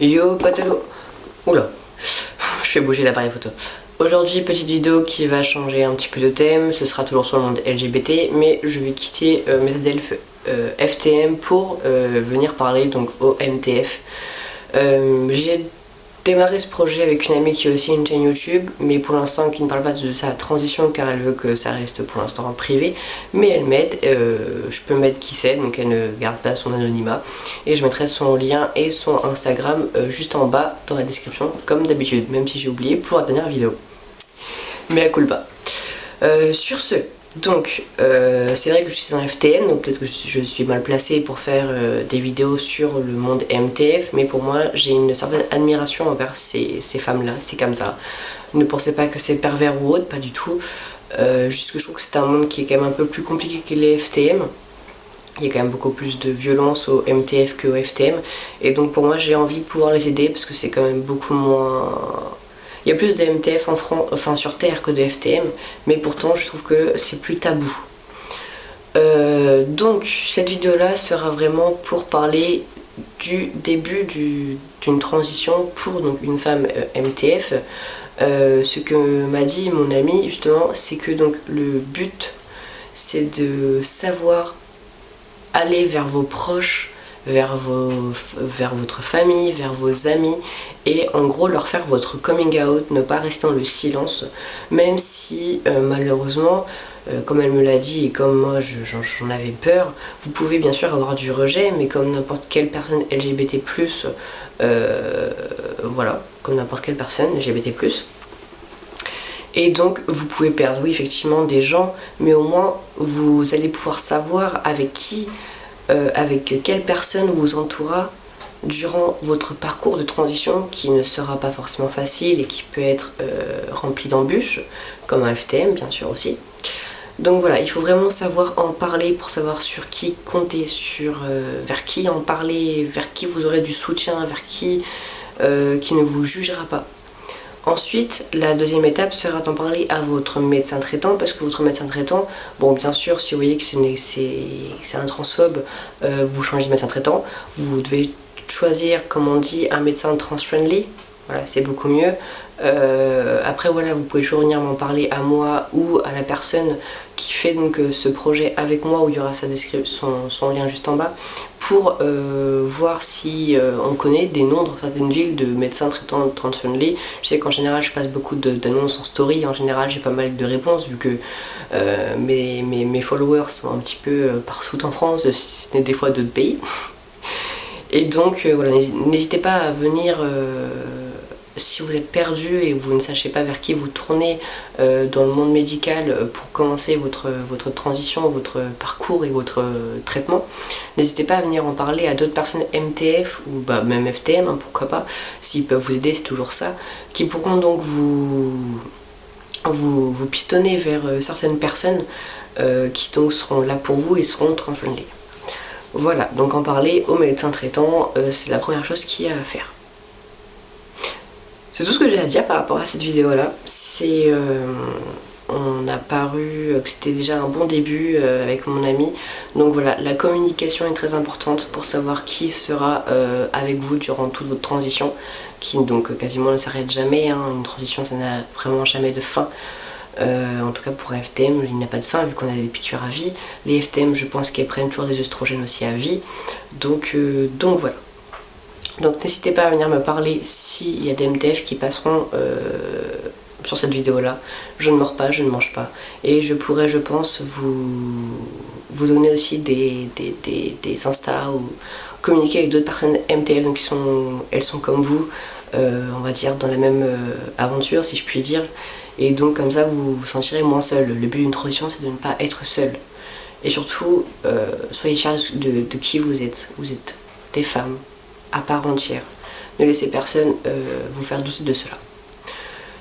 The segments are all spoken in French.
Yo Patelo. Oula, je fais bouger l'appareil photo. Aujourd'hui, petite vidéo qui va changer un petit peu de thème. Ce sera toujours sur le monde LGBT, mais je vais quitter mes adelphes FTM pour venir parler donc au MTF. J'ai démarré ce projet avec une amie qui a aussi une chaîne YouTube, mais pour l'instant qui ne parle pas de sa transition car elle veut que ça reste pour l'instant en privé, mais elle m'aide, je peux mettre qui c'est, donc elle ne garde pas son anonymat, et je mettrai son lien et son Instagram juste en bas dans la description comme d'habitude, même si j'ai oublié pour la dernière vidéo, mais à culpa. Sur ce, donc c'est vrai que je suis un FTN, donc peut-être que je suis mal placée pour faire des vidéos sur le monde MTF, mais pour moi j'ai une certaine admiration envers ces femmes là, c'est comme ça. Ne pensez pas que c'est pervers ou autre, pas du tout, juste que je trouve que c'est un monde qui est quand même un peu plus compliqué que les FTM. Il y a quand même beaucoup plus de violence au MTF qu'au FTM, et donc pour moi j'ai envie de pouvoir les aider parce que c'est quand même beaucoup moins... Il y a plus de MTF en France, enfin sur Terre que de FTM, mais pourtant je trouve que c'est plus tabou. Donc cette vidéo là sera vraiment pour parler du début d'une transition pour donc une femme MTF. Ce que m'a dit mon ami justement, c'est que donc le but c'est de savoir aller vers vos proches, vers votre famille, vers vos amis, et en gros leur faire votre coming out, ne pas rester dans le silence, même si malheureusement, comme elle me l'a dit et comme moi j'en avais peur, vous pouvez bien sûr avoir du rejet, mais comme n'importe quelle personne LGBT+, voilà, comme n'importe quelle personne LGBT+, et donc vous pouvez perdre, oui, effectivement, des gens, mais au moins vous allez pouvoir savoir avec qui, avec quelle personne vous entourera durant votre parcours de transition, qui ne sera pas forcément facile et qui peut être rempli d'embûches, comme un FTM bien sûr aussi. Donc voilà, il faut vraiment savoir en parler pour savoir sur qui compter, vers qui en parler, vers qui vous aurez du soutien, vers qui ne vous jugera pas. Ensuite, la deuxième étape sera d'en parler à votre médecin traitant, parce que votre médecin traitant, bon bien sûr si vous voyez que c'est un transphobe, vous changez de médecin traitant, vous devez choisir, comme on dit, un médecin trans-friendly, voilà, c'est beaucoup mieux. Après voilà, vous pouvez toujours venir m'en parler à moi ou à la personne qui fait donc ce projet avec moi, où il y aura son lien juste en bas, pour voir si on connaît des noms dans certaines villes de médecins traitants trans-friendly. Je sais qu'en général je passe beaucoup d'annonces en story, en général j'ai pas mal de réponses vu que mes followers sont un petit peu partout en France, si ce n'est des fois d'autres pays. Et donc voilà, n'hésitez pas à venir si vous êtes perdu et vous ne sachez pas vers qui vous tournez dans le monde médical pour commencer votre transition, votre parcours et votre traitement. N'hésitez pas à venir en parler à d'autres personnes MTF ou même FTM, hein, pourquoi pas, s'ils peuvent vous aider, c'est toujours ça, qui pourront donc vous pistonner vers certaines personnes qui donc seront là pour vous et seront trans-friendly. Voilà, donc en parler au médecin traitant, c'est la première chose qu'il y a à faire. C'est tout ce que j'ai à dire par rapport à cette vidéo là. On a paru que c'était déjà un bon début avec mon ami. Donc voilà, la communication est très importante pour savoir qui sera avec vous durant toute votre transition, qui donc quasiment ne s'arrête jamais, hein. Une transition ça n'a vraiment jamais de fin. En tout cas pour un FTM il n'y a pas de fin vu qu'on a des piqûres à vie. Les FTM je pense qu'elles prennent toujours des œstrogènes aussi à vie. Donc voilà. Donc n'hésitez pas à venir me parler s'il y a des MTF qui passeront sur cette vidéo là. Je ne mords pas, je ne mange pas. Et je pourrais, je pense, vous donner aussi des Insta ou communiquer avec d'autres personnes MTF, donc elles sont comme vous, on va dire dans la même aventure si je puis dire. Et donc comme ça vous vous sentirez moins seul. Le but d'une transition c'est de ne pas être seul. Et surtout, soyez fiers de qui vous êtes. Vous êtes des femmes à part entière. Ne laissez personne vous faire douter de cela.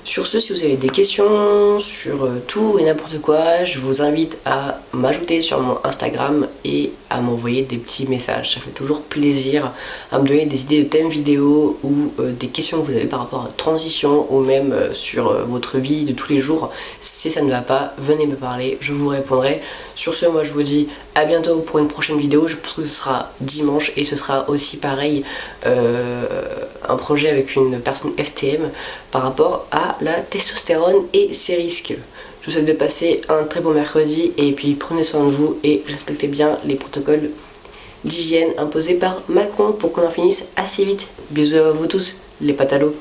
Sur ce, si vous avez des questions sur tout et n'importe quoi, je vous invite à m'ajouter sur mon Instagram et à m'envoyer des petits messages. Ça fait toujours plaisir à me donner des idées de thèmes vidéo ou des questions que vous avez par rapport à la transition ou même sur votre vie de tous les jours. Si ça ne va pas, venez me parler, je vous répondrai. Sur ce, moi je vous dis à bientôt pour une prochaine vidéo. Je pense que ce sera dimanche et ce sera aussi pareil un projet avec une personne FTM par rapport à la testostérone et ses risques. Je vous souhaite de passer un très bon mercredi et puis prenez soin de vous et respectez bien les protocoles d'hygiène imposés par Macron pour qu'on en finisse assez vite. Bisous à vous tous, les patalos.